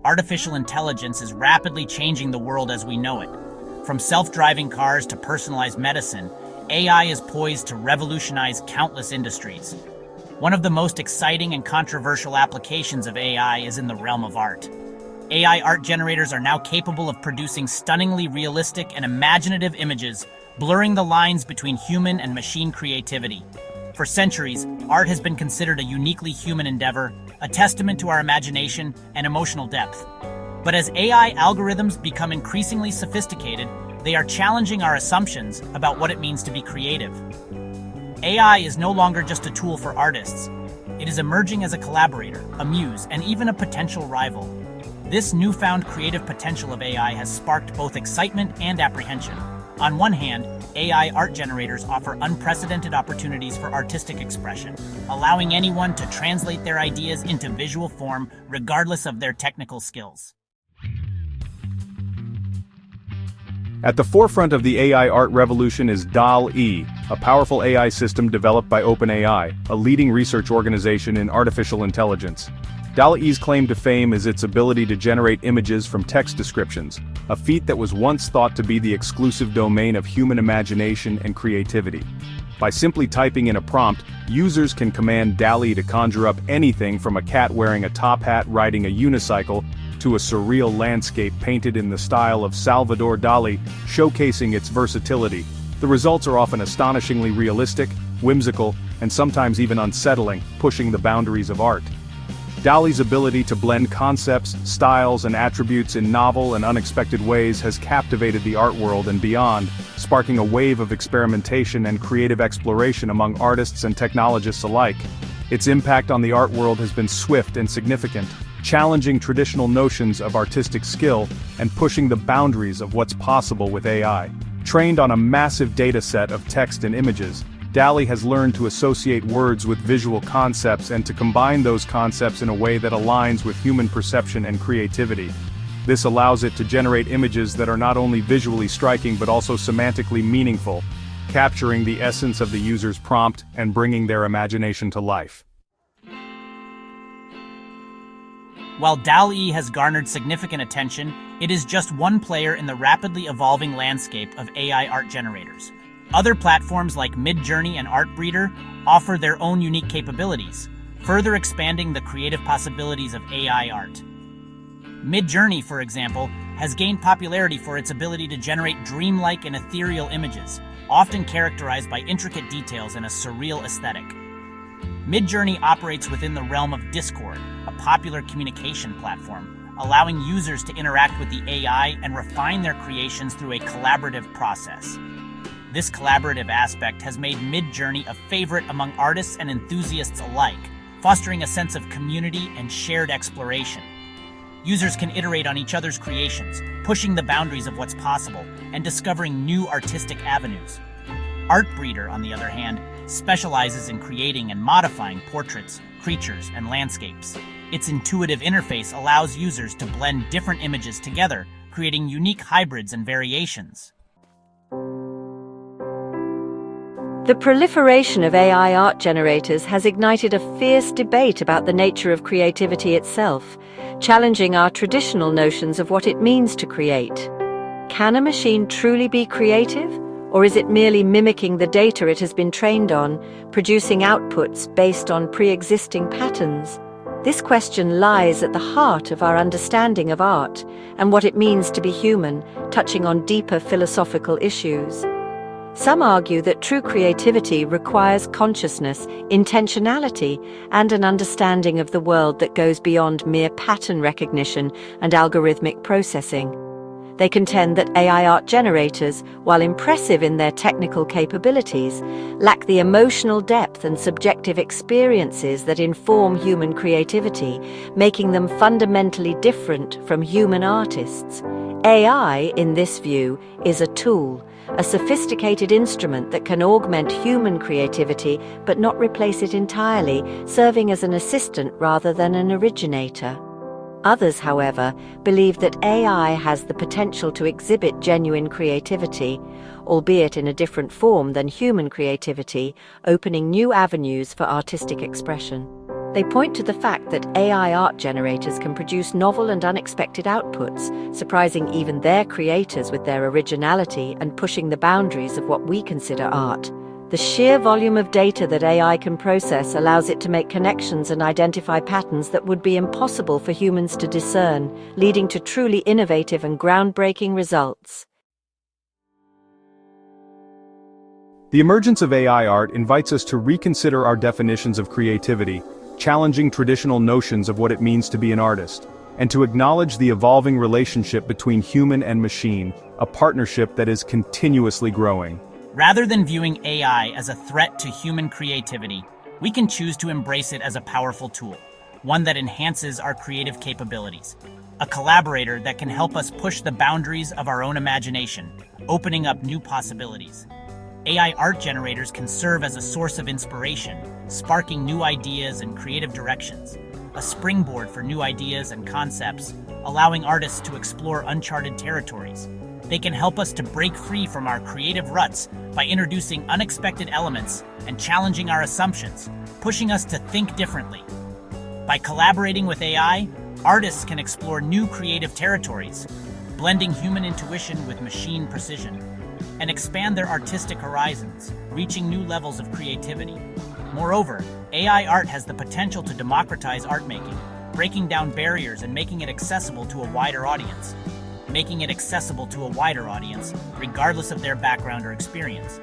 artificial intelligence is rapidly changing the world as we know it. From self-driving cars to personalized medicine, AI is poised to revolutionize countless industries. One of the most exciting and controversial applications of AI is in the realm of art. AI art generators are now capable of producing stunningly realistic and imaginative images, blurring the lines between human and machine creativity. For centuries, art has been considered a uniquely human endeavor, a testament to our imagination and emotional depth. But as AI algorithms become increasingly sophisticated, they are challenging our assumptions about what it means to be creative. AI is no longer just a tool for artists. It is emerging as a collaborator, a muse, and even a potential rival. This newfound creative potential of AI has sparked both excitement and apprehension. On one hand, AI art generators offer unprecedented opportunities for artistic expression, allowing anyone to translate their ideas into visual form regardless of their technical skills. At the forefront of the AI art revolution is DALL, a powerful AI system developed by OpenAI, a leading research organization in artificial intelligence. DALL-E's claim to fame is its ability to generate images from text descriptions, a feat that was once thought to be the exclusive domain of human imagination and creativity. By simply typing in a prompt, users can command DALL-E to conjure up anything from a cat wearing a top hat riding a unicycle to a surreal landscape painted in the style of Salvador Dali, showcasing its versatility. The results are often astonishingly realistic, whimsical, and sometimes even unsettling, pushing the boundaries of art. DALL-E's ability to blend concepts, styles, and attributes in novel and unexpected ways has captivated the art world and beyond, sparking a wave of experimentation and creative exploration among artists and technologists alike. Its impact on the art world has been swift and significant, challenging traditional notions of artistic skill and pushing the boundaries of what's possible with AI. Trained on a massive data set of text and images, DALL-E has learned to associate words with visual concepts and to combine those concepts in a way that aligns with human perception and creativity. This allows it to generate images that are not only visually striking but also semantically meaningful, capturing the essence of the user's prompt and bringing their imagination to life. While DALL-E has garnered significant attention, it is just one player in the rapidly evolving landscape of AI art generators. Other platforms like MidJourney and Artbreeder offer their own unique capabilities, further expanding the creative possibilities of AI art. MidJourney, for example, has gained popularity for its ability to generate dreamlike and ethereal images, often characterized by intricate details and a surreal aesthetic. MidJourney operates within the realm of Discord, a popular communication platform, allowing users to interact with the AI and refine their creations through a collaborative process. This collaborative aspect has made MidJourney a favorite among artists and enthusiasts alike, fostering a sense of community and shared exploration. Users can iterate on each other's creations, pushing the boundaries of what's possible and discovering new artistic avenues. Artbreeder, on the other hand, specializes in creating and modifying portraits, creatures, and landscapes. Its intuitive interface allows users to blend different images together, creating unique hybrids and variations. The proliferation of AI art generators has ignited a fierce debate about the nature of creativity itself, challenging our traditional notions of what it means to create. Can a machine truly be creative, or is it merely mimicking the data it has been trained on, producing outputs based on pre-existing patterns? This question lies at the heart of our understanding of art and what it means to be human, touching on deeper philosophical issues. Some argue that true creativity requires consciousness, intentionality, and an understanding of the world that goes beyond mere pattern recognition and algorithmic processing. They contend that AI art generators, while impressive in their technical capabilities, lack the emotional depth and subjective experiences that inform human creativity, making them fundamentally different from human artists. AI, in this view, is a tool, a sophisticated instrument that can augment human creativity but not replace it entirely, serving as an assistant rather than an originator. Others, however, believe that AI has the potential to exhibit genuine creativity, albeit in a different form than human creativity, opening new avenues for artistic expression. They point to the fact that AI art generators can produce novel and unexpected outputs, surprising even their creators with their originality and pushing the boundaries of what we consider art. The sheer volume of data that AI can process allows it to make connections and identify patterns that would be impossible for humans to discern, leading to truly innovative and groundbreaking results. The emergence of AI art invites us to reconsider our definitions of creativity, challenging traditional notions of what it means to be an artist, and to acknowledge the evolving relationship between human and machine, a partnership that is continuously growing. Rather than viewing AI as a threat to human creativity, we can choose to embrace it as a powerful tool, one that enhances our creative capabilities, a collaborator that can help us push the boundaries of our own imagination, opening up new possibilities. AI art generators can serve as a source of inspiration, sparking new ideas and creative directions, a springboard for new ideas and concepts, allowing artists to explore uncharted territories. They can help us to break free from our creative ruts by introducing unexpected elements and challenging our assumptions, pushing us to think differently. By collaborating with AI, artists can explore new creative territories, blending human intuition with machine precision, and expand their artistic horizons, reaching new levels of creativity. Moreover, AI art has the potential to democratize art making, breaking down barriers and making it accessible to a wider audience. Regardless of their background or experience.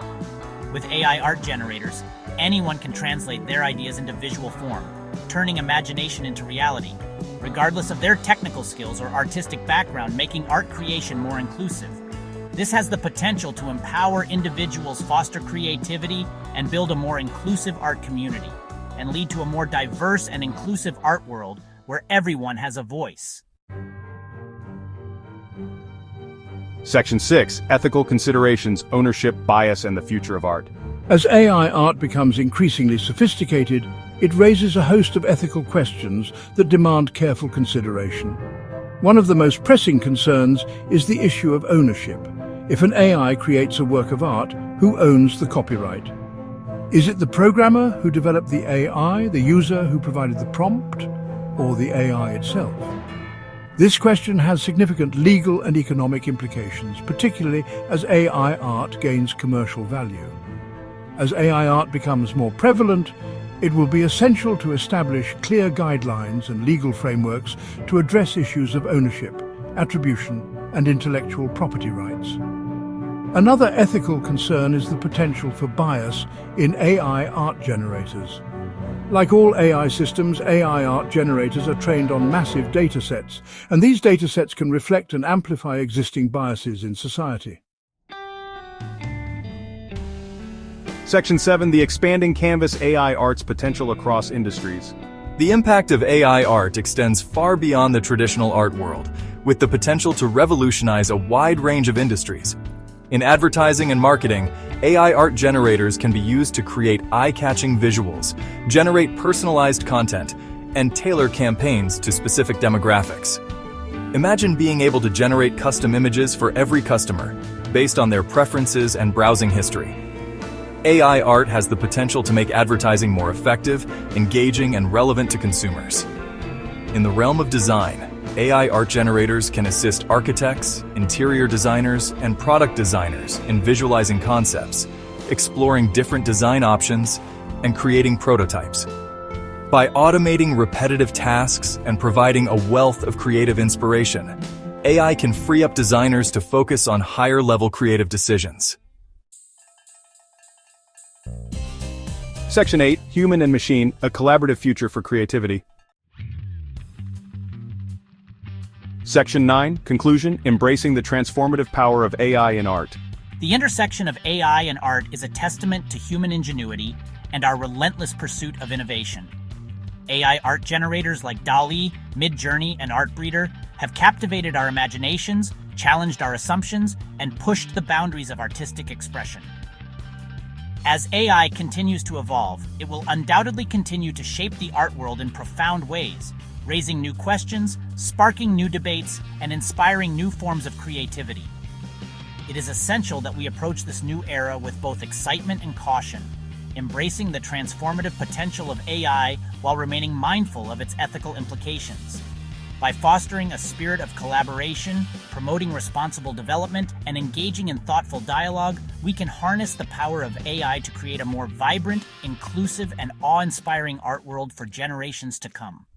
With AI art generators, anyone can translate their ideas into visual form, turning imagination into reality, regardless of their technical skills or artistic background, making art creation more inclusive. This has the potential to empower individuals, foster creativity, and build a more inclusive art community, and lead to a more diverse and inclusive art world where everyone has a voice. Section 6. Ethical Considerations, Ownership, Bias, and the Future of Art. As AI art becomes increasingly sophisticated, it raises a host of ethical questions that demand careful consideration. One of the most pressing concerns is the issue of ownership. If an AI creates a work of art, who owns the copyright? Is it the programmer who developed the AI, the user who provided the prompt, or the AI itself? This question has significant legal and economic implications, particularly as AI art gains commercial value. As AI art becomes more prevalent, it will be essential to establish clear guidelines and legal frameworks to address issues of ownership, attribution, and intellectual property rights. Another ethical concern is the potential for bias in AI art generators. Like all AI systems, AI art generators are trained on massive datasets, and these datasets can reflect and amplify existing biases in society. Section 7. The Expanding Canvas, AI Art's Potential Across Industries. The impact of AI art extends far beyond the traditional art world, with the potential to revolutionize a wide range of industries. In advertising and marketing, AI art generators can be used to create eye-catching visuals, generate personalized content, and tailor campaigns to specific demographics. Imagine being able to generate custom images for every customer, based on their preferences and browsing history. AI art has the potential to make advertising more effective, engaging, and relevant to consumers. In the realm of design, AI art generators can assist architects, interior designers, and product designers in visualizing concepts, exploring different design options, and creating prototypes. By automating repetitive tasks and providing a wealth of creative inspiration, AI can free up designers to focus on higher-level creative decisions. Section 8. Human and Machine, a Collaborative Future for Creativity. Section 9. Conclusion, Embracing the Transformative Power of AI in Art. The intersection of AI and art is a testament to human ingenuity and our relentless pursuit of innovation. AI art generators like DALL, MidJourney, and Artbreeder have captivated our imaginations, challenged our assumptions, and pushed the boundaries of artistic expression. As AI continues to evolve, it will undoubtedly continue to shape the art world in profound ways, raising new questions, sparking new debates, and inspiring new forms of creativity. It is essential that we approach this new era with both excitement and caution, embracing the transformative potential of AI while remaining mindful of its ethical implications. By fostering a spirit of collaboration, promoting responsible development, and engaging in thoughtful dialogue, we can harness the power of AI to create a more vibrant, inclusive, and awe-inspiring art world for generations to come.